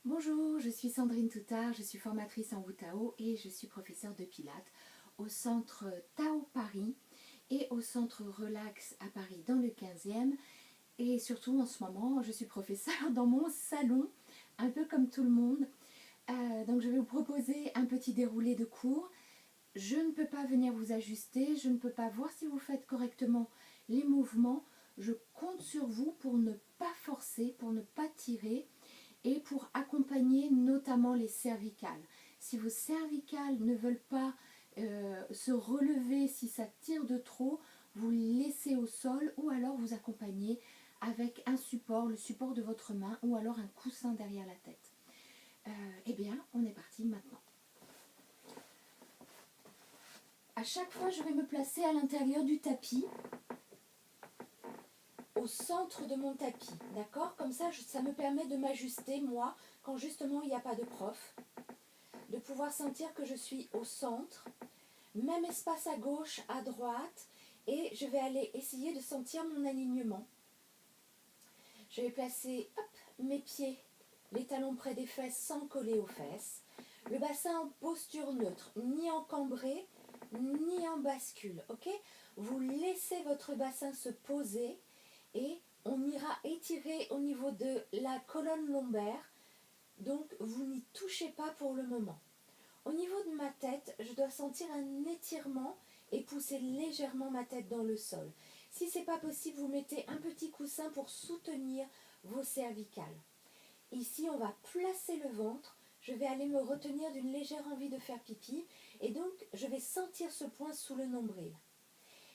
Bonjour, je suis Sandrine Toutard, je suis formatrice en Wu Tao et je suis professeure de Pilates au centre Tao Paris et au centre Relax à Paris dans le 15e. Et surtout en ce moment, je suis professeure dans mon salon, un peu comme tout le monde. Donc je vais vous proposer un petit déroulé de cours. Je ne peux pas venir vous ajuster, je ne peux pas voir si vous faites correctement les mouvements. Je compte sur vous pour ne pas forcer, pour ne pas tirer et pour accompagner notamment les cervicales. Si vos cervicales ne veulent pas se relever, si ça tire de trop, vous laissez au sol ou alors vous accompagnez avec un support, le support de votre main ou alors un coussin derrière la tête. Eh bien, on est parti maintenant. À chaque fois, je vais me placer à l'intérieur du tapis, au centre de mon tapis, d'accord? Comme ça, ça me permet de m'ajuster, moi, quand justement il n'y a pas de prof, de pouvoir sentir que je suis au centre, même espace à gauche, à droite, et je vais aller essayer de sentir mon alignement. Je vais placer mes pieds, les talons près des fesses sans coller aux fesses, le bassin en posture neutre, ni en cambré, ni en bascule, ok? Vous laissez votre bassin se poser et on ira étirer au niveau de la colonne lombaire, donc vous n'y touchez pas pour le moment. Au niveau de ma tête, je dois sentir un étirement et pousser légèrement ma tête dans le sol. Si ce n'est pas possible, vous mettez un petit coussin pour soutenir vos cervicales. Ici, on va placer le ventre. Je vais aller me retenir d'une légère envie de faire pipi. Et donc, je vais sentir ce point sous le nombril.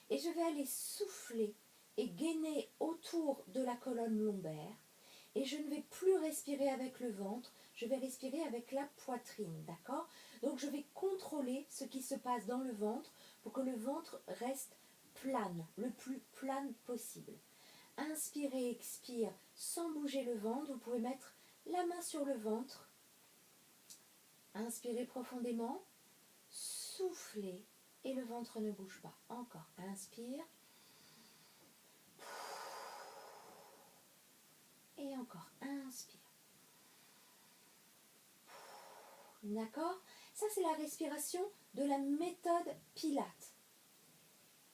Et je vais aller souffler et gainer autour de la colonne lombaire. Et je ne vais plus respirer avec le ventre, je vais respirer avec la poitrine, d'accord? Donc je vais contrôler ce qui se passe dans le ventre pour que le ventre reste plane, le plus plane possible. Inspirez, expire sans bouger le ventre, vous pouvez mettre la main sur le ventre. Inspirez profondément, soufflez et le ventre ne bouge pas. Encore, inspire. Et encore, inspire. D'accord? Ça, c'est la respiration de la méthode Pilates.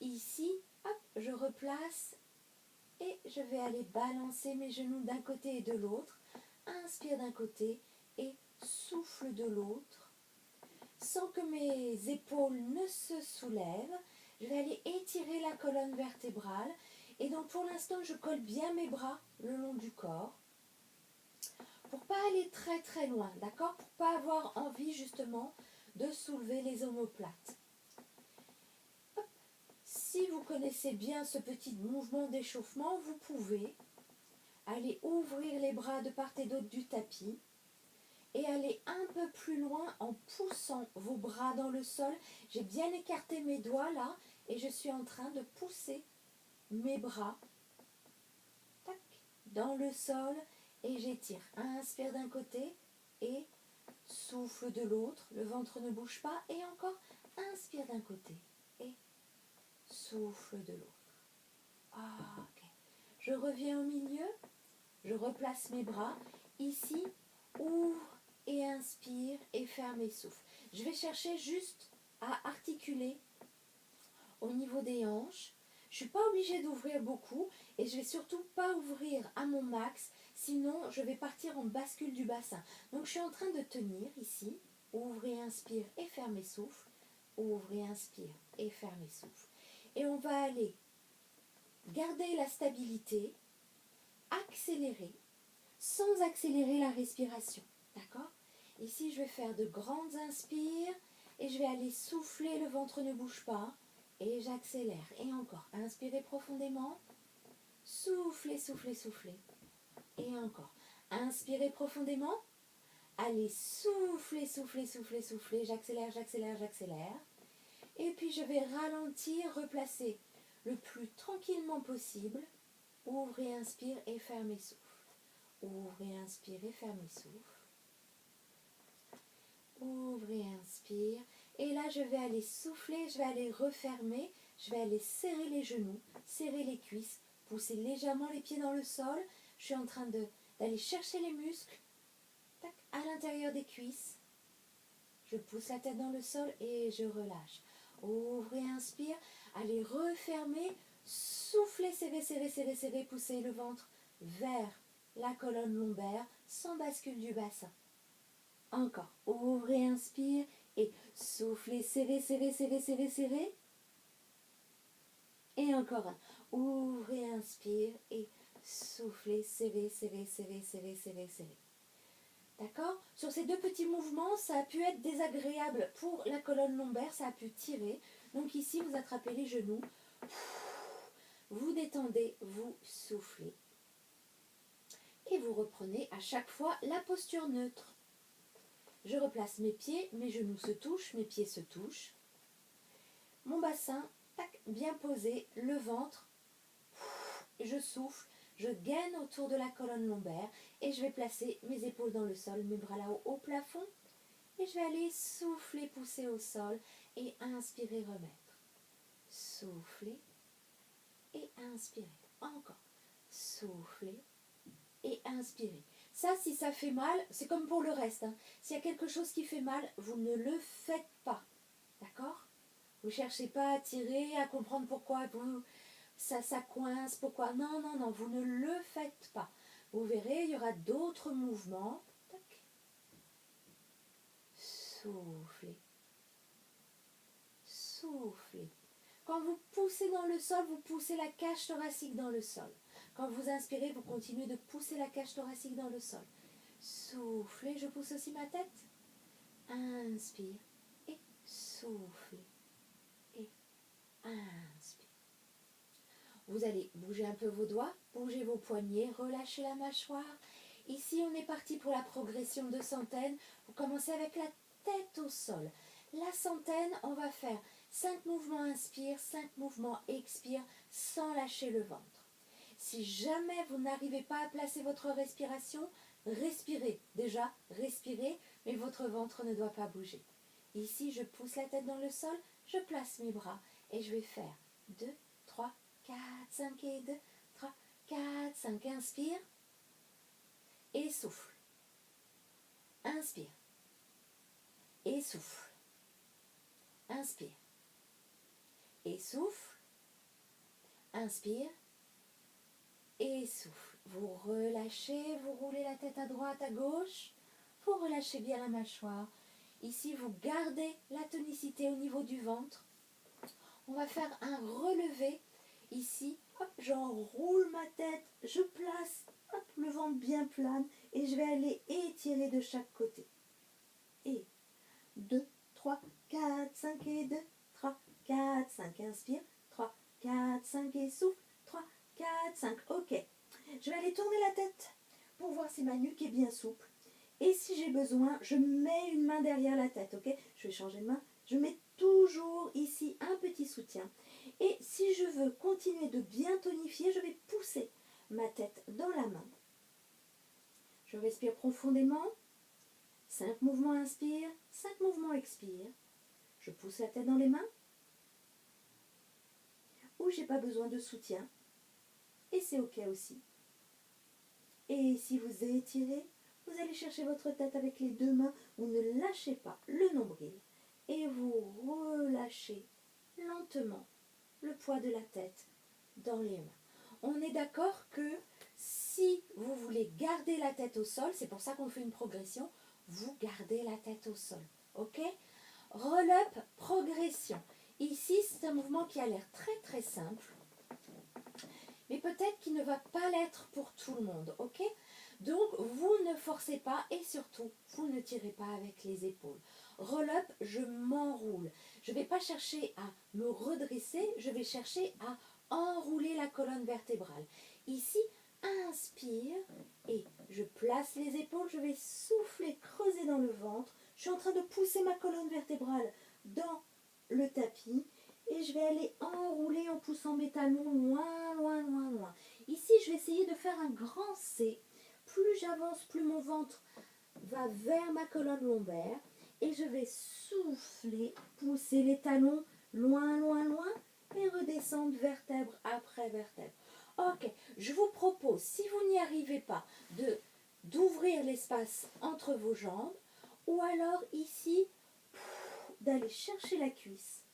Ici, hop, je replace et je vais aller balancer mes genoux d'un côté et de l'autre. Inspire d'un côté et souffle de l'autre. Sans que mes épaules ne se soulèvent, je vais aller étirer la colonne vertébrale. Et donc, pour l'instant, je colle bien mes bras le long du corps. Pour pas aller très très loin, d'accord? Pour pas avoir envie justement de soulever les omoplates. Hop. Si vous connaissez bien ce petit mouvement d'échauffement, vous pouvez aller ouvrir les bras de part et d'autre du tapis et aller un peu plus loin en poussant vos bras dans le sol. J'ai bien écarté mes doigts là et je suis en train de pousser mes bras tac, dans le sol. Et j'étire. Inspire d'un côté et souffle de l'autre. Le ventre ne bouge pas. Et encore, inspire d'un côté et souffle de l'autre. Ah, ok. Je reviens au milieu. Je replace mes bras. Ici, ouvre et inspire et ferme et souffle. Je vais chercher juste à articuler au niveau des hanches. Je ne suis pas obligée d'ouvrir beaucoup et je ne vais surtout pas ouvrir à mon max, sinon je vais partir en bascule du bassin. Donc je suis en train de tenir ici, ouvre et inspire et ferme et souffle, ouvre et inspire et ferme et souffle. Et on va aller garder la stabilité, accélérer, sans accélérer la respiration. D'accord? Ici je vais faire de grandes inspires et je vais aller souffler, le ventre ne bouge pas. Et j'accélère. Et encore. Inspirez profondément. Soufflez, soufflez, soufflez. Et encore. Inspirez profondément. Allez, soufflez, soufflez, soufflez, soufflez. J'accélère, j'accélère, j'accélère. Et puis je vais ralentir, replacer le plus tranquillement possible. Ouvre et inspire et ferme et souffle. Ouvre et inspire et ferme et souffle. Ouvre et inspire. Et là, je vais aller souffler, je vais aller refermer, je vais aller serrer les genoux, serrer les cuisses, pousser légèrement les pieds dans le sol. Je suis en train d'aller chercher les muscles. Tac, à l'intérieur des cuisses. Je pousse la tête dans le sol et je relâche. Ouvrez, inspire. Allez, refermer. Soufflez, serrez, serrez, serrez, serrez. Poussez le ventre vers la colonne lombaire sans bascule du bassin. Encore. Ouvrez, inspire. Et soufflez, serrez, serrez, serrez, serrez, serrez. Et encore un. Ouvrez, inspire. Et soufflez, serrez, serrez, serrez, serrez, serrez, serrez. D'accord? Sur ces deux petits mouvements, ça a pu être désagréable pour la colonne lombaire, ça a pu tirer. Donc ici, vous attrapez les genoux, vous détendez, vous soufflez. Et vous reprenez à chaque fois la posture neutre. Je replace mes pieds, mes genoux se touchent, mes pieds se touchent. Mon bassin, tac, bien posé, le ventre, je souffle. Je gaine autour de la colonne lombaire et je vais placer mes épaules dans le sol, mes bras là-haut au plafond. Et je vais aller souffler, pousser au sol et inspirer, remettre. Souffler et inspirer. Encore. Souffler et inspirer. Ça, si ça fait mal, c'est comme pour le reste. Hein. S'il y a quelque chose qui fait mal, vous ne le faites pas. D'accord? Vous ne cherchez pas à tirer, à comprendre pourquoi ça coince, pourquoi. Non, non, non, vous ne le faites pas. Vous verrez, il y aura d'autres mouvements. Tac. Soufflez. Soufflez. Quand vous poussez dans le sol, vous poussez la cage thoracique dans le sol. Quand vous inspirez, vous continuez de pousser la cage thoracique dans le sol. Soufflez, je pousse aussi ma tête. Inspire et soufflez. Et inspire. Vous allez bouger un peu vos doigts, bouger vos poignets, relâchez la mâchoire. Ici, on est parti pour la progression de centaines. Vous commencez avec la tête au sol. La centaine, on va faire 5 mouvements inspire, 5 mouvements expire, sans lâcher le ventre. Si jamais vous n'arrivez pas à placer votre respiration, respirez. Déjà, respirez, mais votre ventre ne doit pas bouger. Ici, je pousse la tête dans le sol, je place mes bras et je vais faire 2, 3, 4, 5 et 2, 3, 4, 5. Inspire et souffle. Inspire et souffle. Inspire et souffle. Inspire et souffle. Vous relâchez, vous roulez la tête à droite, à gauche. Vous relâchez bien la mâchoire. Ici, vous gardez la tonicité au niveau du ventre. On va faire un relevé. Ici, hop, j'enroule ma tête, je place hop, le ventre bien plane et je vais aller étirer de chaque côté. Et 2, 3, 4, 5 et 2, 3, 4, 5, inspire, 3, 4, 5 et souffle, 3, 4, 5, ok. Je vais aller tourner la tête pour voir si ma nuque est bien souple. Et si j'ai besoin, je mets une main derrière la tête, ok? Je vais changer de main. Je mets toujours ici un petit soutien. Et si je veux continuer de bien tonifier, je vais pousser ma tête dans la main. Je respire profondément. 5 mouvements inspire, 5 mouvements expire. Je pousse la tête dans les mains. Ou j'ai pas besoin de soutien. Et c'est ok aussi. Et si vous étirez, vous allez chercher votre tête avec les deux mains. Vous ne lâchez pas le nombril. Et vous relâchez lentement le poids de la tête dans les mains. On est d'accord que si vous voulez garder la tête au sol, c'est pour ça qu'on fait une progression, vous gardez la tête au sol. Ok? Roll-up, progression. Ici, c'est un mouvement qui a l'air très très simple, mais peut-être qu'il ne va pas l'être pour tout le monde. Ok? Donc, vous ne forcez pas et surtout, vous ne tirez pas avec les épaules. Roll-up, je m'enroule. Je ne vais pas chercher à me redresser, je vais chercher à enrouler la colonne vertébrale. Ici, inspire et je place les épaules, je vais souffler, creuser dans le ventre. Je suis en train de pousser ma colonne vertébrale dans le tapis et je vais aller enrouler en poussant mes talons loin, loin, loin, loin. Ici, je vais essayer de faire un grand C. Plus j'avance, plus mon ventre va vers ma colonne lombaire et je vais souffler, pousser les talons loin, loin, loin et redescendre vertèbre après vertèbre. Ok, je vous propose, si vous n'y arrivez pas, d'ouvrir d'ouvrir l'espace entre vos jambes, ou alors ici, d'aller chercher la cuisse.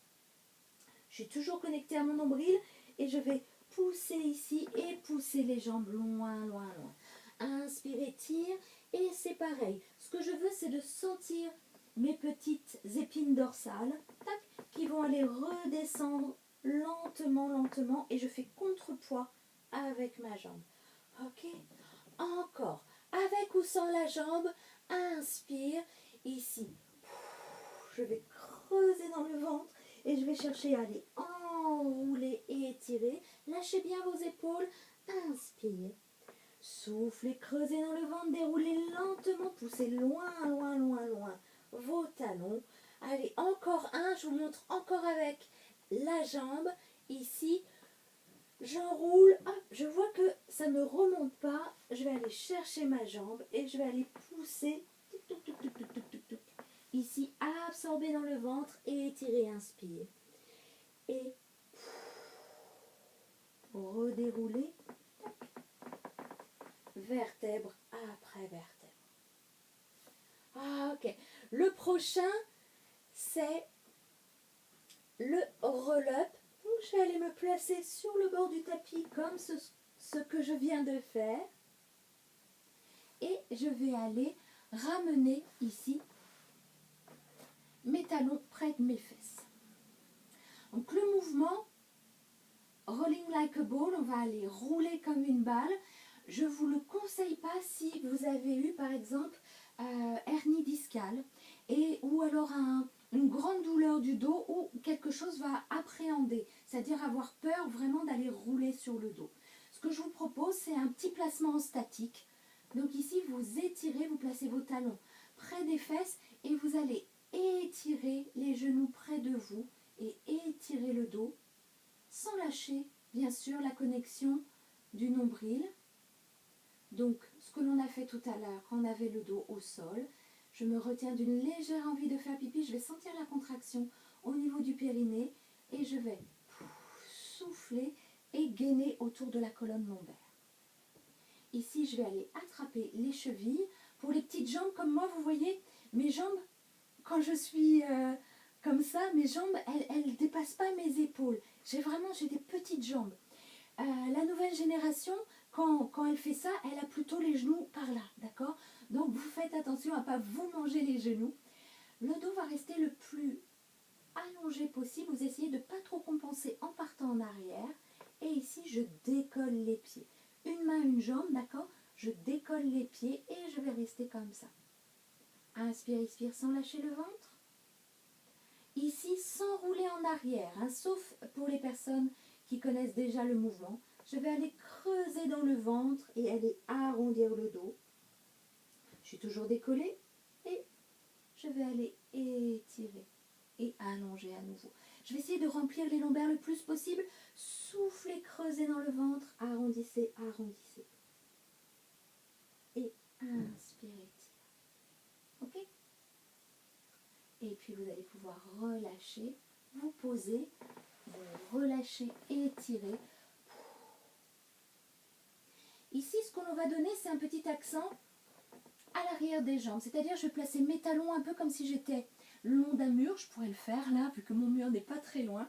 Je suis toujours connectée à mon nombril et je vais pousser ici et pousser les jambes loin, loin, loin. Inspire, tire et c'est pareil. Ce que je veux, c'est de sentir mes petites épines dorsales tac, qui vont aller redescendre lentement, lentement et je fais contrepoids avec ma jambe. Ok? Encore. Avec ou sans la jambe, inspire. Ici, je vais creuser dans le ventre et je vais chercher à aller enrouler et étirer. Lâchez bien vos épaules. Inspire. Soufflez, creusez dans le ventre, déroulez lentement, poussez loin, loin, loin, loin vos talons. Allez, encore un, je vous montre encore avec la jambe. Ici, j'enroule, hop, je vois que ça ne me remonte pas. Je vais aller chercher ma jambe et je vais aller pousser. Tic, tic, tic, tic, tic, tic, tic. Ici, absorber dans le ventre et étirer, inspire. Et redérouler. Vertèbre après vertèbre. Ah, ok. Le prochain, c'est le roll-up. Donc, je vais aller me placer sur le bord du tapis comme ce que je viens de faire. Et je vais aller ramener ici mes talons près de mes fesses. Donc, le mouvement, rolling like a ball, on va aller rouler comme une balle. Je ne vous le conseille pas si vous avez eu, par exemple, hernie discale ou alors une grande douleur du dos ou quelque chose va appréhender, c'est-à-dire avoir peur vraiment d'aller rouler sur le dos. Ce que je vous propose, c'est un petit placement en statique. Donc ici, vous étirez, vous placez vos talons près des fesses et vous allez étirer les genoux près de vous et étirer le dos sans lâcher, bien sûr, la connexion du nombril. Donc, ce que l'on a fait tout à l'heure, quand on avait le dos au sol, je me retiens d'une légère envie de faire pipi, je vais sentir la contraction au niveau du périnée et je vais souffler et gainer autour de la colonne lombaire. Ici, je vais aller attraper les chevilles. Pour les petites jambes comme moi, vous voyez, mes jambes, quand je suis comme ça, mes jambes, elles ne dépassent pas mes épaules. J'ai des petites jambes. La nouvelle génération, quand elle fait ça, elle a plutôt les genoux par là, d'accord? Donc vous faites attention à ne pas vous manger les genoux. Le dos va rester le plus allongé possible. Vous essayez de ne pas trop compenser en partant en arrière. Et ici, je décolle les pieds. Une main, une jambe, d'accord? Je décolle les pieds et je vais rester comme ça. Inspire, expire sans lâcher le ventre. Ici, sans rouler en arrière, hein, sauf pour les personnes qui connaissent déjà le mouvement. Je vais aller creuser dans le ventre et aller arrondir le dos. Je suis toujours décollée et je vais aller étirer et allonger à nouveau. Je vais essayer de remplir les lombaires le plus possible. Soufflez, creusez dans le ventre, arrondissez, arrondissez. Et inspirez, tire. Ok? Et puis vous allez pouvoir relâcher, vous poser, vous relâchez, étirer. Ici, ce qu'on va donner, c'est un petit accent à l'arrière des jambes. C'est-à-dire, je vais placer mes talons un peu comme si j'étais le long d'un mur. Je pourrais le faire là, vu que mon mur n'est pas très loin.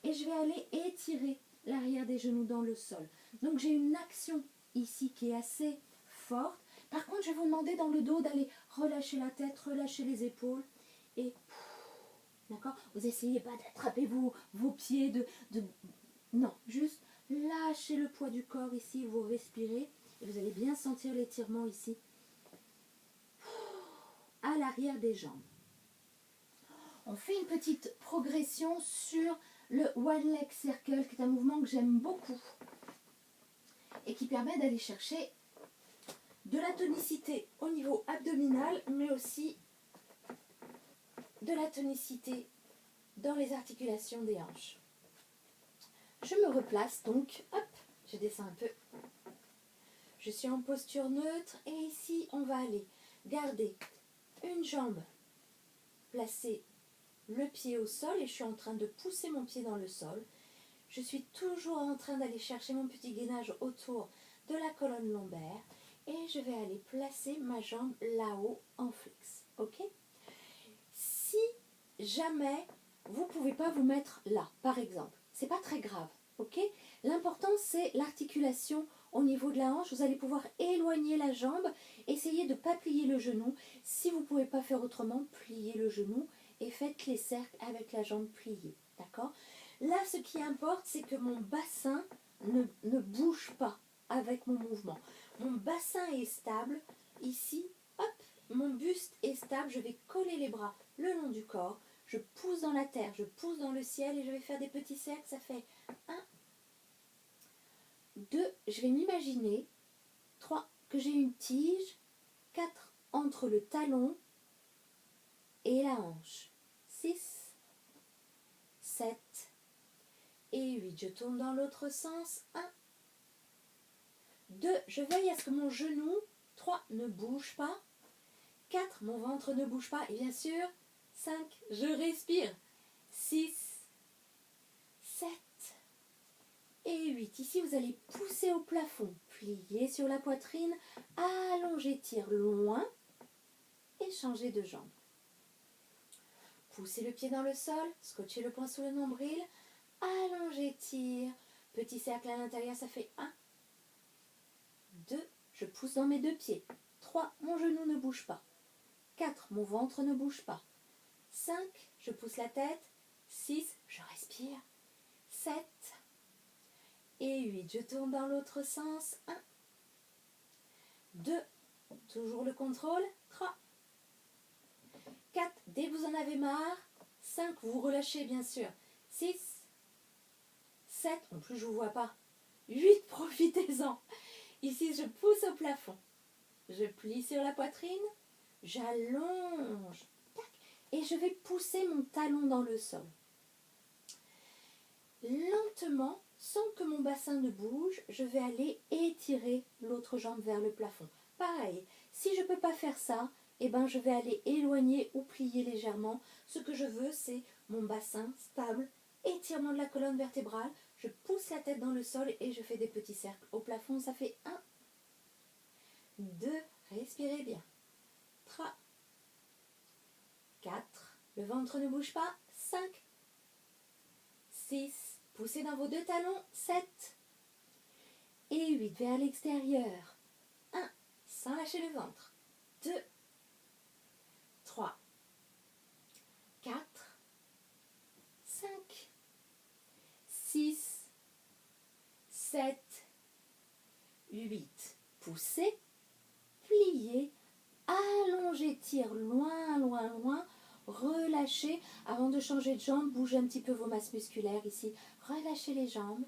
Et je vais aller étirer l'arrière des genoux dans le sol. Donc, j'ai une action ici qui est assez forte. Par contre, je vais vous demander dans le dos d'aller relâcher la tête, relâcher les épaules. Et, d'accord? Vous essayez pas d'attraper vos pieds, non, juste lâchez le poids du corps ici, vous respirez. Et vous allez bien sentir l'étirement ici. À l'arrière des jambes. On fait une petite progression sur le One Leg Circle, qui est un mouvement que j'aime beaucoup et qui permet d'aller chercher de la tonicité au niveau abdominal, mais aussi de la tonicité dans les articulations des hanches. Je me replace donc, hop, je descends un peu. Je suis en posture neutre et ici, on va aller garder une jambe placée le pied au sol et je suis en train de pousser mon pied dans le sol. Je suis toujours en train d'aller chercher mon petit gainage autour de la colonne lombaire et je vais aller placer ma jambe là-haut en flex. Ok? Si jamais vous ne pouvez pas vous mettre là, par exemple, c'est pas très grave. Ok? L'important c'est l'articulation au niveau de la hanche. Vous allez pouvoir éloigner la jambe, essayez de ne pas plier le genou. Si vous ne pouvez pas faire autrement, pliez le genou et faites les cercles avec la jambe pliée. D'accord? Là, ce qui importe, c'est que mon bassin ne bouge pas avec mon mouvement. Mon bassin est stable. Ici, hop, mon buste est stable. Je vais coller les bras le long du corps. Je pousse dans la terre, je pousse dans le ciel et je vais faire des petits cercles. Ça fait 1, 2, je vais m'imaginer. 3, que j'ai une tige. 4, entre le talon et la hanche. 6, 7 et 8. Je tourne dans l'autre sens. 1, 2, je veille à ce que mon genou, 3, ne bouge pas. 4, mon ventre ne bouge pas. Et bien sûr, 5, je respire. 6, 7 et 8. Ici, vous allez pousser au plafond, plier sur la poitrine, allonger, tire loin et changer de jambe. Poussez le pied dans le sol, scotchez le poing sous le nombril, allongez, tire, petit cercle à l'intérieur, ça fait 1, 2, je pousse dans mes deux pieds. 3, mon genou ne bouge pas. 4, mon ventre ne bouge pas. 5, je pousse la tête. 6, je respire. 7 et 8, je tourne dans l'autre sens. 1, 2, toujours le contrôle. 3, 4, dès que vous en avez marre. 5, vous relâchez bien sûr. 6, 7, en plus je ne vous vois pas. 8, profitez-en. Ici, je pousse au plafond. Je plie sur la poitrine. J'allonge. Et je vais pousser mon talon dans le sol. Lentement, sans que mon bassin ne bouge, je vais aller étirer l'autre jambe vers le plafond. Pareil, si je ne peux pas faire ça, eh ben, je vais aller éloigner ou plier légèrement. Ce que je veux, c'est mon bassin stable, étirement de la colonne vertébrale. Je pousse la tête dans le sol et je fais des petits cercles au plafond. Ça fait 1, 2, respirez bien. 3, 4, le ventre ne bouge pas. 5, 6, poussez dans vos deux talons. 7 et 8 vers l'extérieur. 1, sans lâcher le ventre. 2, 3, 4, 5, 6, 7, 8. Poussez, pliez, allongez, tire loin, loin, loin. Relâchez. Avant de changer de jambe, bougez un petit peu vos masses musculaires ici. Relâchez les jambes.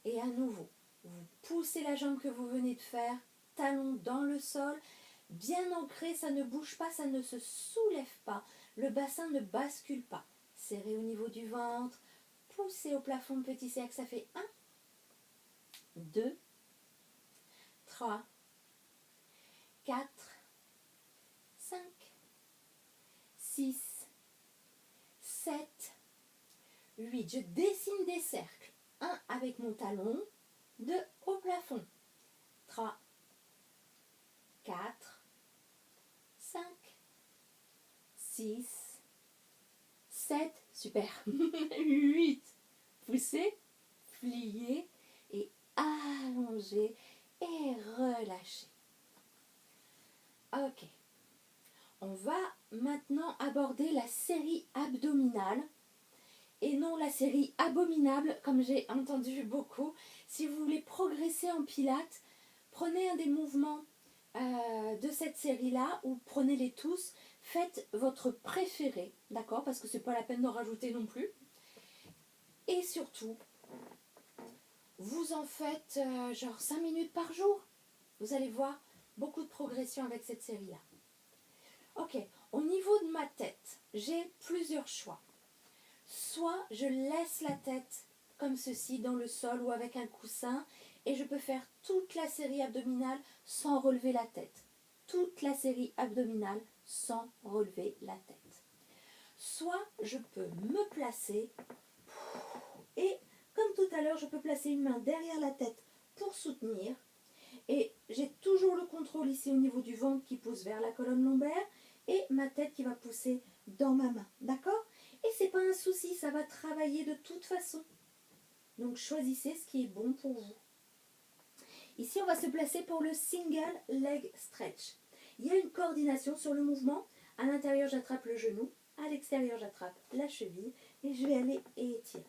Et à nouveau, vous poussez la jambe que vous venez de faire, talon dans le sol, bien ancré, ça ne bouge pas, ça ne se soulève pas. Le bassin ne bascule pas. Serrez au niveau du ventre, poussez au plafond, petit cercle, ça fait 1, 2, 3, 4, 5, 6, 7, 8. Je dessine des cercles. 1 avec mon talon, 2 au plafond. 3, 4, 5, 6, 7, super, 8. Poussez, pliez et allongez et relâchez. Ok. On va maintenant aborder la série abdominale et non la série abominable comme j'ai entendu beaucoup. Si vous voulez progresser en pilates, prenez un des mouvements de cette série-là ou prenez-les tous. Faites votre préféré, d'accord? Parce que c'est pas la peine d'en rajouter non plus. Et surtout, vous en faites genre 5 minutes par jour. Vous allez voir beaucoup de progression avec cette série-là. Ok, au niveau de ma tête, j'ai plusieurs choix. Soit je laisse la tête comme ceci dans le sol ou avec un coussin et je peux faire toute la série abdominale sans relever la tête. Toute la série abdominale sans relever la tête. Soit je peux me placer et comme tout à l'heure, je peux placer une main derrière la tête pour soutenir Et j'ai toujours le contrôle ici au niveau du ventre qui pousse vers la colonne lombaire et ma tête qui va pousser dans ma main. D'accord? Et c'est pas un souci, ça va travailler de toute façon. Donc choisissez ce qui est bon pour vous. Ici, on va se placer pour le single leg stretch. Il y a une coordination sur le mouvement. À l'intérieur, j'attrape le genou. À l'extérieur, j'attrape la cheville. Et je vais aller étirer.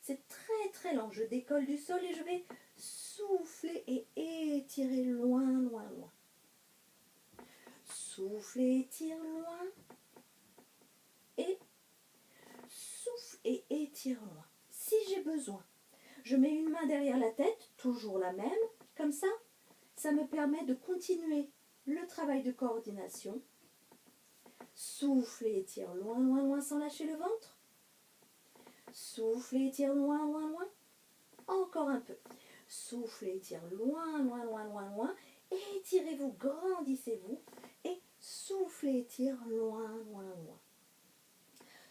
C'est très très lent. Je décolle du sol et je vais souffler et étirer loin, loin, loin. Souffle et étire loin. Et souffle et étire loin. Si j'ai besoin, je mets une main derrière la tête, toujours la même. Comme ça me permet de continuer le travail de coordination. Souffle et étire loin, loin, loin sans lâcher le ventre. Souffle et étire loin, loin, loin. Encore un peu. Souffle et étire loin, loin, loin, loin, loin. Étirez-vous, grandissez-vous. Et souffle et étire loin, loin, loin.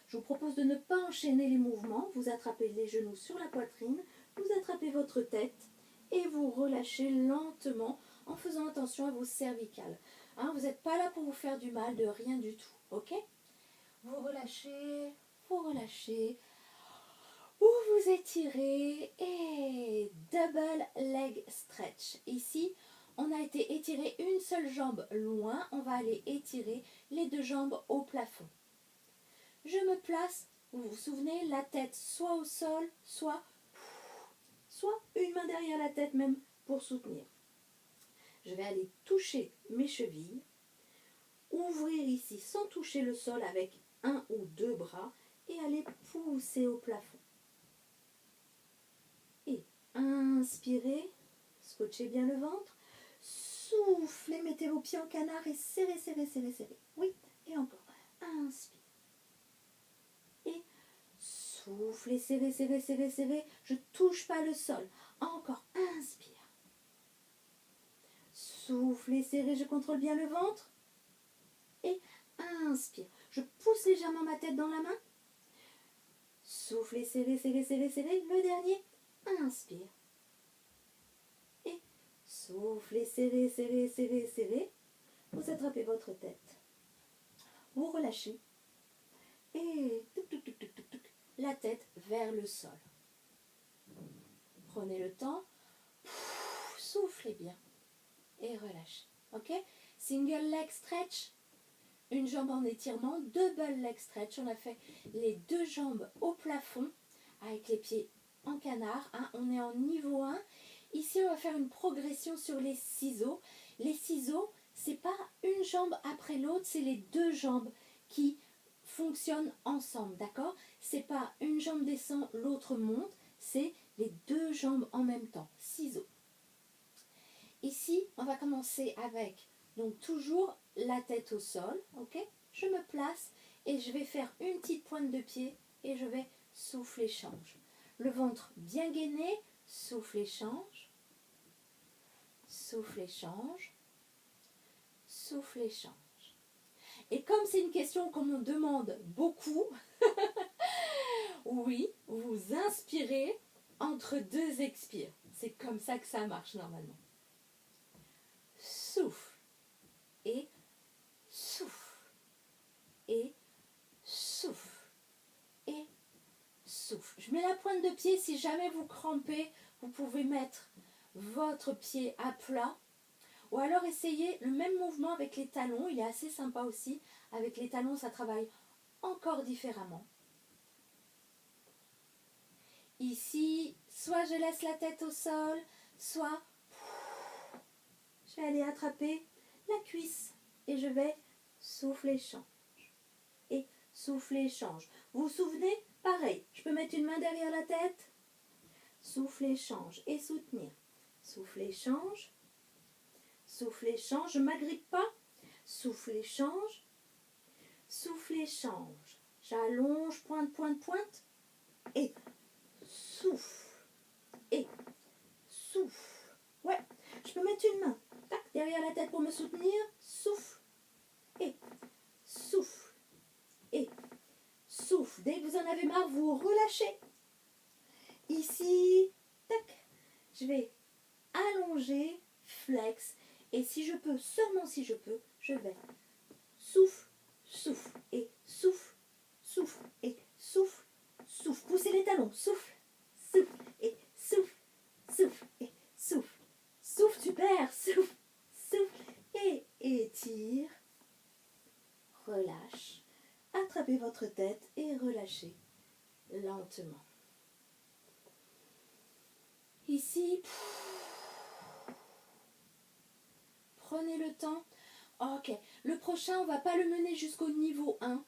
Je vous propose de ne pas enchaîner les mouvements. Vous attrapez les genoux sur la poitrine. Vous attrapez votre tête. Et vous relâchez lentement en faisant attention à vos cervicales. Hein, vous n'êtes pas là pour vous faire du mal, de rien du tout. Ok? Vous relâchez, vous relâchez. Ou vous étirez et double leg stretch. Ici, on a été étirer une seule jambe loin. On va aller étirer les deux jambes au plafond. Je me place, vous vous souvenez, la tête soit au sol, soit une main derrière la tête même pour soutenir. Je vais aller toucher mes chevilles, ouvrir ici sans toucher le sol avec un ou deux bras et aller pousser au plafond. Et inspirez, scotchez bien le ventre, soufflez, mettez vos pieds en canard et serrez, serrez, serrez, serrez. Oui, et encore. Inspire. Et soufflez, serrez, serrez, serrez, serrez. Je ne touche pas le sol. Encore. Inspire. Soufflez, serrez, je contrôle bien le ventre. Et inspire. Je pousse légèrement ma tête dans la main. Soufflez, serrez, serrez, serrez, serrez. Le dernier. Inspire. Et soufflez, serrez, serrez, serrez, serrez. Vous attrapez votre tête. Vous relâchez. Et la tête vers le sol. Prenez le temps. Soufflez bien. Et relâchez. Ok? Single leg stretch. Une jambe en étirement. Double leg stretch. On a fait les deux jambes au plafond avec les pieds en canard. Hein. On est en niveau 1. Ici, on va faire une progression sur les ciseaux. Les ciseaux, c'est pas une jambe après l'autre, c'est les deux jambes qui fonctionnent ensemble, d'accord? C'est pas une jambe descend, l'autre monte, c'est les deux jambes en même temps. Ciseaux. Ici, on va commencer avec, donc toujours la tête au sol, ok? Je me place et je vais faire une petite pointe de pied et je vais souffler, change. Le ventre bien gainé, souffle et change. Souffle et change. Souffle et change. Et comme c'est une question qu'on me demande beaucoup, oui, vous inspirez entre deux expires. C'est comme ça que ça marche normalement. Souffle et souffle et souffle et souffle. Je mets la pointe de pied. Si jamais vous crampez, vous pouvez mettre votre pied à plat. Ou alors essayez le même mouvement avec les talons. Il est assez sympa aussi. Avec les talons, ça travaille encore différemment. Ici, soit je laisse la tête au sol, soit je vais aller attraper la cuisse et je vais souffler, change. Et souffler, change. Vous vous souvenez? Pareil, je peux mettre une main derrière la tête. Souffler, change et soutenir. Souffler, change. Souffler, change. Je ne m'agrippe pas. Souffler, change. Souffler, change. J'allonge, pointe, pointe, pointe. Et souffle. Et souffle. Ouais, je peux mettre une main tac, derrière la tête pour me soutenir. Souffle. Et souffle. Et souffle. Dès que vous en avez marre, vous relâchez. Ici, tac, je vais allonger, flex. Et si je peux, seulement si je peux, je vais souffle, souffle et souffle, souffle et souffle, souffle. Poussez les talons, souffle, souffle et souffle, souffle et souffle. Souffle, super, souffle, souffle et étire. Relâche. Attrapez votre tête et relâchez lentement. Ici, prenez le temps. Ok, le prochain, on ne va pas le mener jusqu'au niveau 1.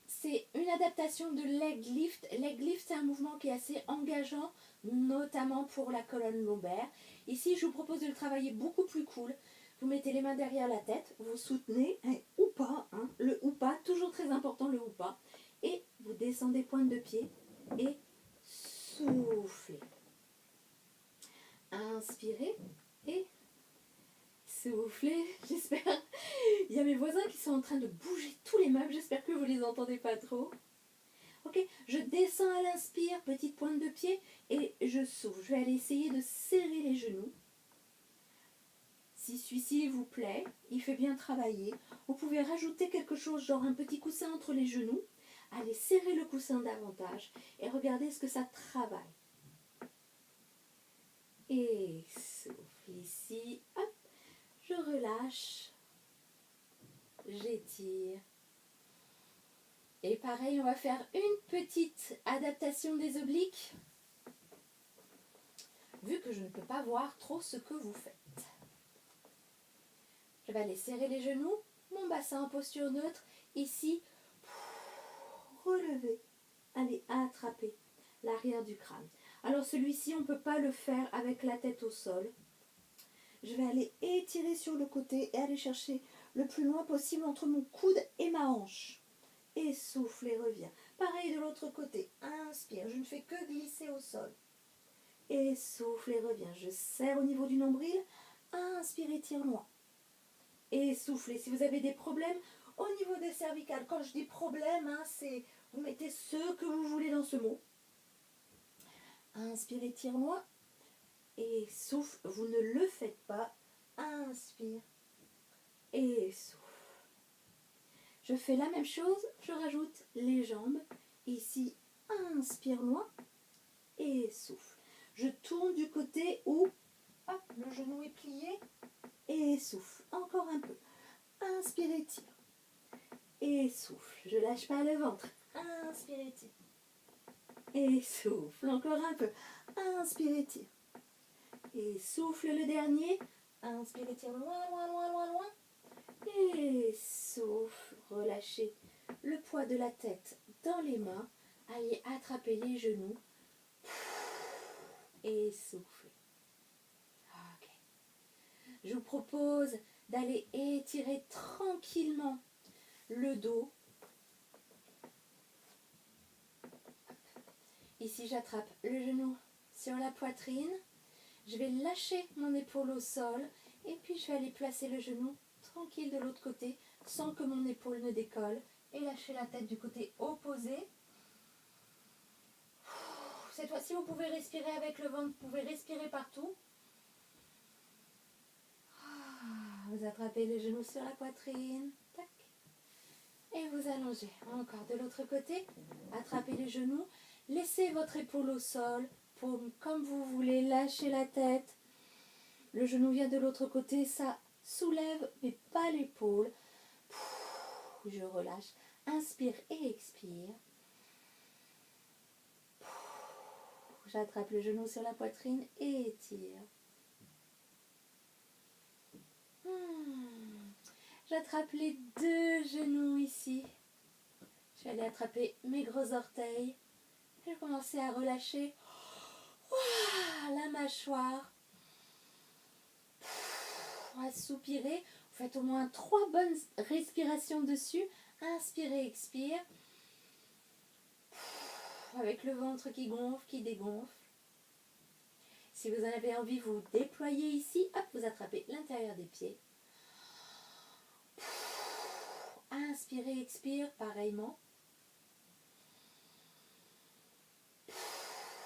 C'est une adaptation de leg lift. Leg lift, c'est un mouvement qui est assez engageant, notamment pour la colonne lombaire. Ici, je vous propose de le travailler beaucoup plus cool. Vous mettez les mains derrière la tête, vous soutenez, ou pas, le ou pas, toujours très important le ou pas. Et vous descendez pointe de pied et soufflez. Inspirez et soufflez. J'espère. Il y a mes voisins qui sont en train de bouger tous les meubles. J'espère que vous les entendez pas trop. Ok, je descends à l'inspire, petite pointe de pied et je souffle. Je vais aller essayer de serrer les genoux. Si celui-ci vous plaît, il fait bien travailler. Vous pouvez rajouter quelque chose, genre un petit coussin entre les genoux. Allez serrer le coussin davantage et regardez ce que ça travaille. Et souffle ici, hop, je relâche, j'étire. Et pareil, on va faire une petite adaptation des obliques, vu que je ne peux pas voir trop ce que vous faites. Je vais aller serrer les genoux, mon bassin en posture neutre. Ici, relever, allez attraper l'arrière du crâne. Alors celui-ci, on ne peut pas le faire avec la tête au sol. Je vais aller étirer sur le côté et aller chercher le plus loin possible entre mon coude et ma hanche. Et souffle et reviens. Pareil de l'autre côté. Inspire, je ne fais que glisser au sol. Et souffle et reviens. Je serre au niveau du nombril. Inspire, étire loin. Et soufflez. Si vous avez des problèmes au niveau des cervicales, quand je dis problème, c'est vous mettez ce que vous voulez dans ce mot. Inspire, étire loin. Et souffle. Vous ne le faites pas. Inspire. Et souffle. Je fais la même chose. Je rajoute les jambes. Ici, inspire loin. Et souffle. Je tourne du côté où hop, le genou est plié. Et souffle. Encore un peu. Inspire, étire. Et souffle. Je lâche pas le ventre. Inspire, étire. Et souffle. Encore un peu. Inspire, étire. Et souffle le dernier. Inspire, étire loin, loin, loin, loin, loin. Et souffle. Relâchez le poids de la tête dans les mains. Allez attraper les genoux. Et soufflez. Ok. Je vous propose d'aller étirer tranquillement le dos. Ici, j'attrape le genou sur la poitrine. Je vais lâcher mon épaule au sol et puis je vais aller placer le genou tranquille de l'autre côté sans que mon épaule ne décolle et lâcher la tête du côté opposé. Cette fois-ci, vous pouvez respirer avec le ventre, vous pouvez respirer partout. Vous attrapez le genou sur la poitrine. Tac. Et vous allongez. Encore de l'autre côté. Attrapez les genoux. Laissez votre épaule au sol. Paume comme vous voulez. Lâchez la tête. Le genou vient de l'autre côté. Ça soulève, mais pas l'épaule. Je relâche. Inspire et expire. J'attrape le genou sur la poitrine et étire. J'attrape les deux genoux ici. Je vais aller attraper mes gros orteils. Je vais commencer à relâcher la mâchoire. À soupirer. Vous faites au moins 3 bonnes respirations dessus. Inspirez, expire. Avec le ventre qui gonfle, qui dégonfle. Si vous en avez envie, vous déployez ici. Hop, vous attrapez l'intérieur des pieds. Inspirez, expire, pareillement.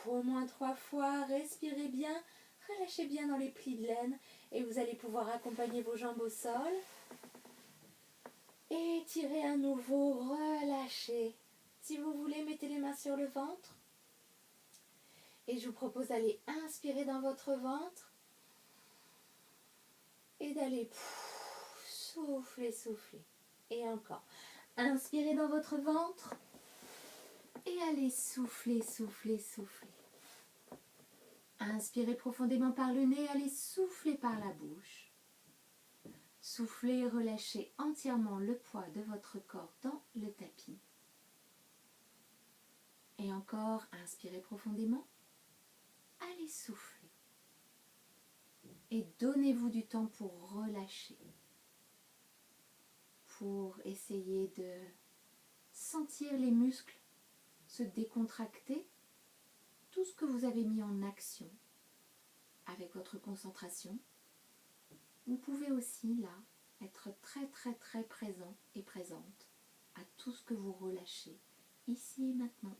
au moins 3 fois. Respirez bien, relâchez bien dans les plis de laine et vous allez pouvoir accompagner vos jambes au sol. Étirez à nouveau, relâchez. Si vous voulez, mettez les mains sur le ventre. Et je vous propose d'aller inspirer dans votre ventre et d'aller souffler, souffler. Et encore. Inspirez dans votre ventre et allez souffler, souffler, souffler. Inspirez profondément par le nez, allez souffler par la bouche. Soufflez, relâchez entièrement le poids de votre corps dans le tapis. Et encore, inspirez profondément, allez souffler. Et donnez-vous du temps pour relâcher, pour essayer de sentir les muscles se décontracter, tout ce que vous avez mis en action avec votre concentration. Vous pouvez aussi là être très très très présent et présente à tout ce que vous relâchez ici et maintenant.